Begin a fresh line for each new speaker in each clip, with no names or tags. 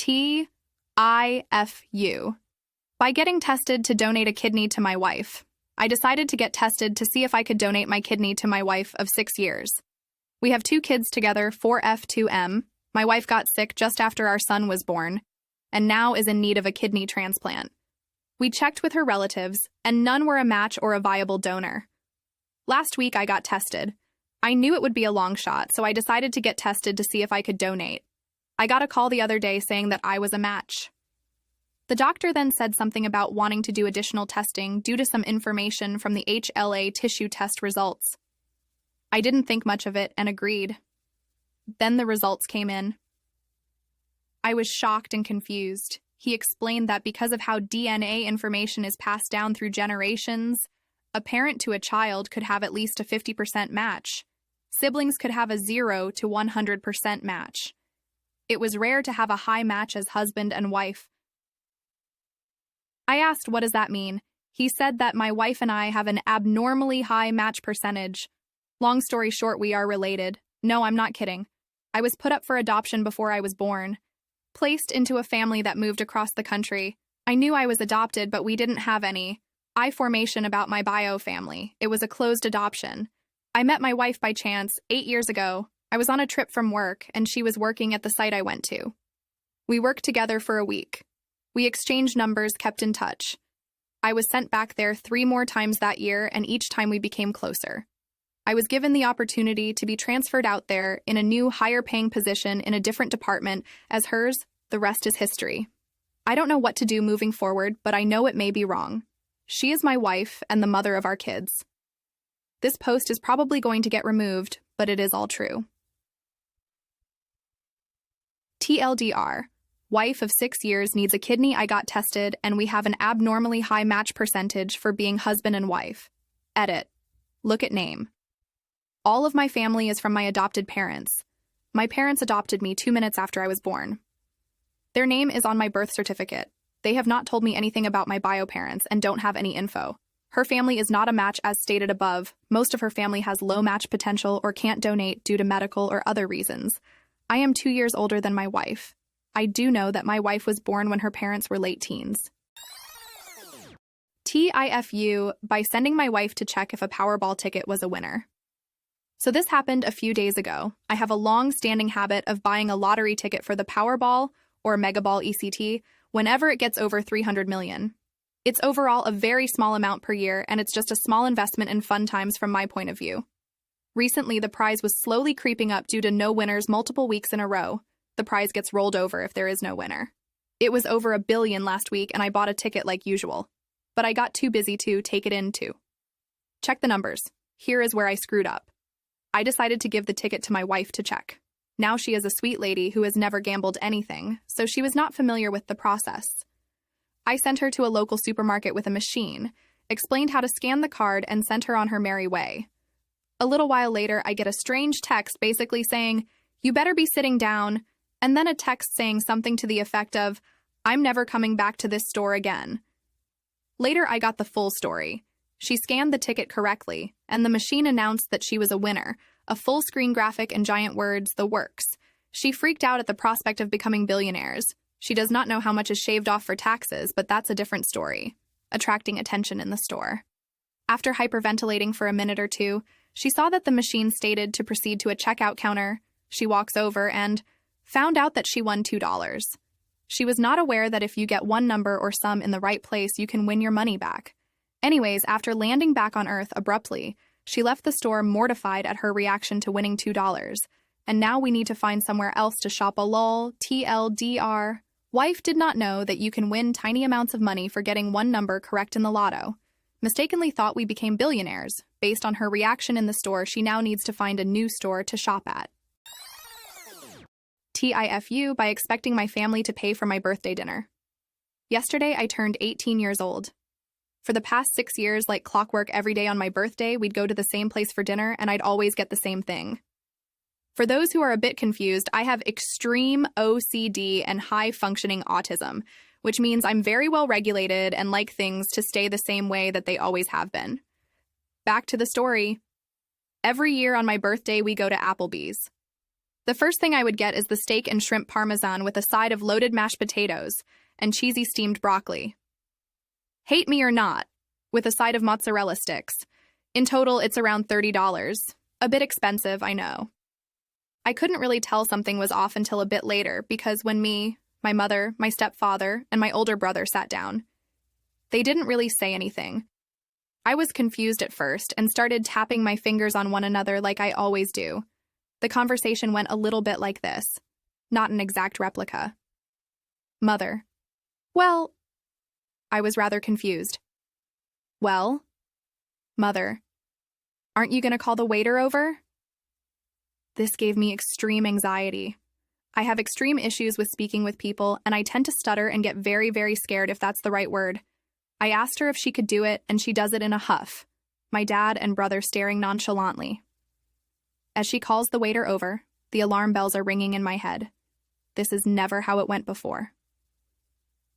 TIFU. By getting tested to donate a kidney to my wife, I decided to get tested to see if I could donate my kidney to my wife of 6 years. We have 2 kids together, 4F2M. My wife got sick just after our son was born, and now is in need of a kidney transplant. We checked with her relatives, and none were a match or a viable donor. Last week, I got tested. I knew it would be a long shot, so I decided to get tested to see if I could donate. I got a call the other day saying that I was a match. The doctor then said something about wanting to do additional testing due to some information from the HLA tissue test results. I didn't think much of it and agreed. Then the results came in. I was shocked and confused. He explained that because of how DNA information is passed down through generations, a parent to a child could have at least a 50% match. Siblings could have a 0 to 100% match. It was rare to have a high match as husband and wife. I asked, what does that mean? He said that my wife and I have an abnormally high match percentage. Long story short, we are related. No, I'm not kidding. I was put up for adoption before I was born. Placed into a family that moved across the country. I knew I was adopted, but we didn't have any I-formation about my bio family. It was a closed adoption. I met my wife by chance 8 years ago. I was on a trip from work, and she was working at the site I went to. We worked together for a week. We exchanged numbers, kept in touch. I was sent back there 3 more times that year, and each time we became closer. I was given the opportunity to be transferred out there in a new, higher-paying position in a different department as hers. The rest is history. I don't know what to do moving forward, but I know it may be wrong. She is my wife and the mother of our kids. This post is probably going to get removed, but it is all true. TLDR. Wife of 6 years needs a kidney. I got tested, and we have an abnormally high match percentage for being husband and wife. Edit. Look at name. All of my family is from my adopted parents. My parents adopted me 2 minutes after I was born. Their name is on my birth certificate. They have not told me anything about my bio parents and don't have any info. Her family is not a match as stated above. Most of her family has low match potential or can't donate due to medical or other reasons. I am 2 years older than my wife. I do know that my wife was born when her parents were late teens. TIFU by sending my wife to check if a Powerball ticket was a winner. So this happened a few days ago. I have a long-standing habit of buying a lottery ticket for the Powerball, or Megaball ECT, whenever it gets over 300 million. It's overall a very small amount per year, and it's just a small investment in fun times from my point of view. Recently, the prize was slowly creeping up due to no winners multiple weeks in a row. The prize gets rolled over if there is no winner. It was over $1 billion last week, and I bought a ticket like usual. But I got too busy to take it in too. Check the numbers. Here is where I screwed up. I decided to give the ticket to my wife to check. Now she is a sweet lady who has never gambled anything, so she was not familiar with the process. I sent her to a local supermarket with a machine, explained how to scan the card, and sent her on her merry way. A little while later, I get a strange text basically saying, "You better be sitting down," and then a text saying something to the effect of, "I'm never coming back to this store again." Later, I got the full story. She scanned the ticket correctly, and the machine announced that she was a winner, a full-screen graphic and giant words, the works. She freaked out at the prospect of becoming billionaires. She does not know how much is shaved off for taxes, but that's a different story, attracting attention in the store. After hyperventilating for a minute or two, she saw that the machine stated to proceed to a checkout counter. She walks over and found out that she won $2. She was not aware that if you get one number or sum in the right place, you can win your money back. Anyways, after landing back on Earth abruptly, she left the store mortified at her reaction to winning $2. And now we need to find somewhere else to shop a lol, TLDR. Wife did not know that you can win tiny amounts of money for getting one number correct in the lotto. Mistakenly thought we became billionaires. Based on her reaction in the store, she now needs to find a new store to shop at. TIFU by expecting my family to pay for my birthday dinner. Yesterday, I turned 18 years old. For the past 6 years, like clockwork, every day on my birthday, we'd go to the same place for dinner, and I'd always get the same thing. For those who are a bit confused, I have extreme OCD and high-functioning autism, which means I'm very well regulated and like things to stay the same way that they always have been. Back to the story. Every year on my birthday, we go to Applebee's. The first thing I would get is the steak and shrimp parmesan with a side of loaded mashed potatoes and cheesy steamed broccoli. Hate me or not, with a side of mozzarella sticks. In total, it's around $30. A bit expensive, I know. I couldn't really tell something was off until a bit later because when me, my mother, my stepfather, and my older brother sat down, they didn't really say anything. I was confused at first and started tapping my fingers on one another like I always do. The conversation went a little bit like this. Not an exact replica. Mother. Well, I was rather confused. Well, Mother. Aren't you going to call the waiter over? This gave me extreme anxiety. I have extreme issues with speaking with people, and I tend to stutter and get very, very scared if that's the right word. I asked her if she could do it, and she does it in a huff, my dad and brother staring nonchalantly. As she calls the waiter over, the alarm bells are ringing in my head. This is never how it went before.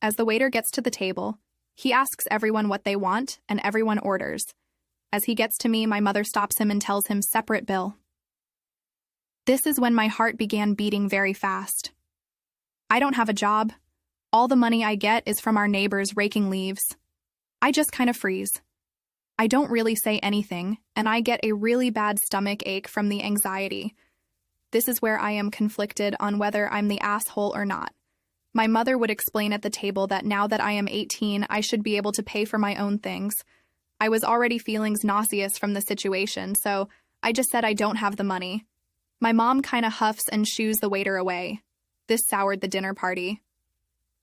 As the waiter gets to the table, he asks everyone what they want, and everyone orders. As he gets to me, my mother stops him and tells him separate bill. This is when my heart began beating very fast. I don't have a job. All the money I get is from our neighbors raking leaves. I just kind of freeze. I don't really say anything, and I get a really bad stomach ache from the anxiety. This is where I am conflicted on whether I'm the asshole or not. My mother would explain at the table that now that I am 18, I should be able to pay for my own things. I was already feeling nauseous from the situation, so I just said I don't have the money. My mom kind of huffs and shoos the waiter away. This soured the dinner party.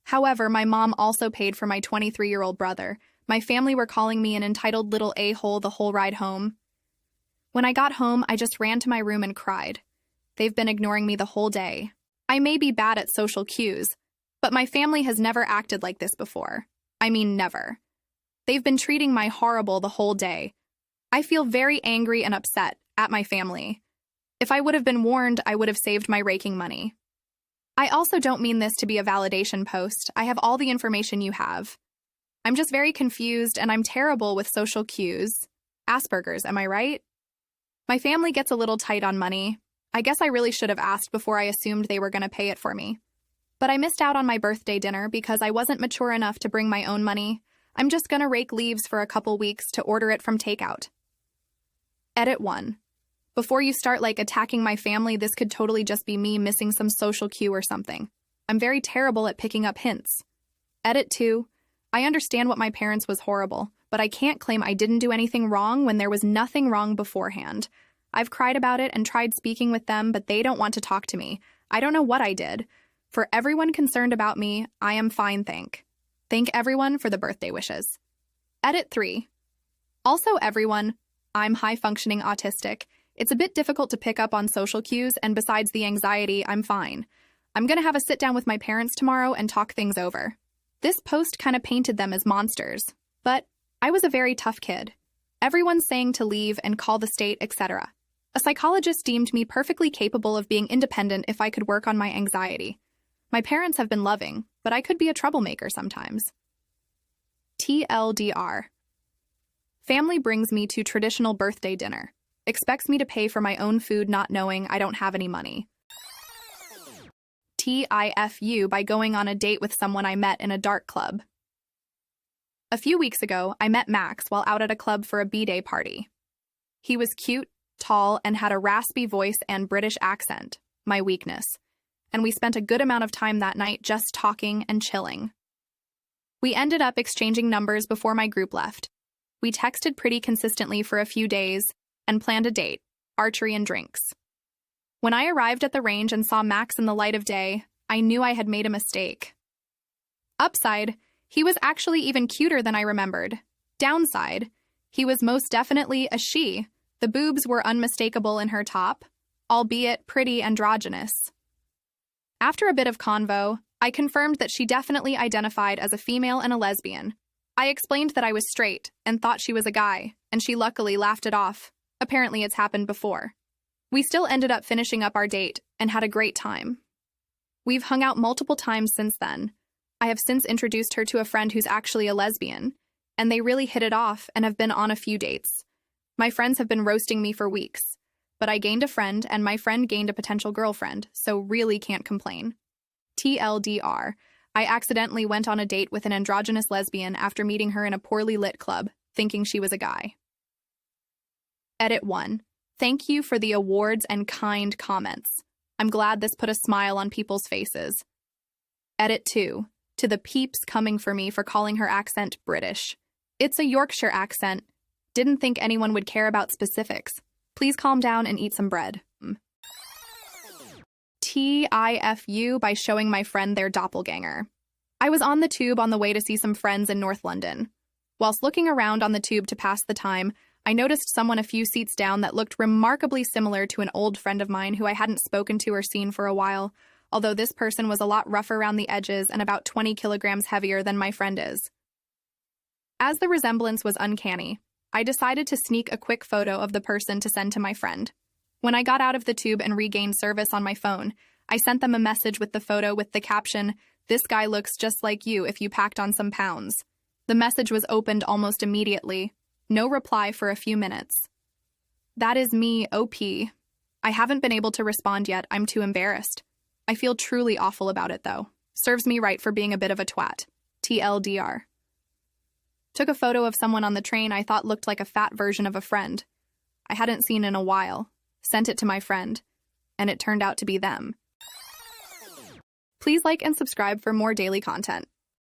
However, my mom also paid for my 23-year-old brother. My family were calling me an entitled little a-hole the whole ride home. When I got home, I just ran to my room and cried. They've been ignoring me the whole day. I may be bad at social cues, but my family has never acted like this before. I mean, never. They've been treating me horrible the whole day. I feel very angry and upset at my family. If I would have been warned, I would have saved my raking money. I also don't mean this to be a validation post. I have all the information you have. I'm just very confused, and I'm terrible with social cues. Asperger's, am I right? My family gets a little tight on money. I guess I really should have asked before I assumed they were going to pay it for me. But I missed out on my birthday dinner because I wasn't mature enough to bring my own money. I'm just going to rake leaves for a couple weeks to order it from takeout. Edit 1. Before you start attacking my family, this could totally just be me missing some social cue or something. I'm very terrible at picking up hints. Edit 2. I understand what my parents was horrible, but I can't claim I didn't do anything wrong when there was nothing wrong beforehand. I've cried about it and tried speaking with them, but they don't want to talk to me. I don't know what I did. For everyone concerned about me, I am fine, thank everyone for the birthday wishes. Edit 3. Also everyone, I'm high-functioning autistic. It's a bit difficult to pick up on social cues, and besides the anxiety, I'm fine. I'm going to have a sit-down with my parents tomorrow and talk things over. This post kind of painted them as monsters, but I was a very tough kid. Everyone's saying to leave and call the state, etc. A psychologist deemed me perfectly capable of being independent if I could work on my anxiety. My parents have been loving, but I could be a troublemaker sometimes. TLDR. Family brings me to traditional birthday dinner. Expects me to pay for my own food not knowing I don't have any money. TIFU by going on a date with someone I met in a dark club. A few weeks ago, I met Max while out at a club for a B-Day party. He was cute, tall, and had a raspy voice and British accent, my weakness. And we spent a good amount of time that night just talking and chilling. We ended up exchanging numbers before my group left. We texted pretty consistently for a few days and planned a date, archery and drinks. When I arrived at the range and saw Max in the light of day, I knew I had made a mistake. Upside, he was actually even cuter than I remembered. Downside, he was most definitely a she. The boobs were unmistakable in her top, albeit pretty androgynous. After a bit of convo, I confirmed that she definitely identified as a female and a lesbian. I explained that I was straight and thought she was a guy, and she luckily laughed it off. Apparently it's happened before. We still ended up finishing up our date and had a great time. We've hung out multiple times since then. I have since introduced her to a friend who's actually a lesbian, and they really hit it off and have been on a few dates. My friends have been roasting me for weeks. But I gained a friend, and my friend gained a potential girlfriend, so really can't complain. TLDR. I accidentally went on a date with an androgynous lesbian after meeting her in a poorly lit club, thinking she was a guy. Edit 1. Thank you for the awards and kind comments. I'm glad this put a smile on people's faces. Edit 2. To the peeps coming for me for calling her accent British. It's a Yorkshire accent. Didn't think anyone would care about specifics. Please calm down and eat some bread. TIFU by showing my friend their doppelganger. I was on the tube on the way to see some friends in North London. Whilst looking around on the tube to pass the time, I noticed someone a few seats down that looked remarkably similar to an old friend of mine who I hadn't spoken to or seen for a while, although this person was a lot rougher around the edges and about 20 kilograms heavier than my friend is. As the resemblance was uncanny, I decided to sneak a quick photo of the person to send to my friend. When I got out of the tube and regained service on my phone, I sent them a message with the photo with the caption, "This guy looks just like you if you packed on some pounds." The message was opened almost immediately. No reply for a few minutes. That is me, OP. I haven't been able to respond yet. I'm too embarrassed. I feel truly awful about it, though. Serves me right for being a bit of a twat. TLDR. Took a photo of someone on the train I thought looked like a fat version of a friend I hadn't seen in a while. Sent it to my friend, and it turned out to be them. Please like and subscribe for more daily content.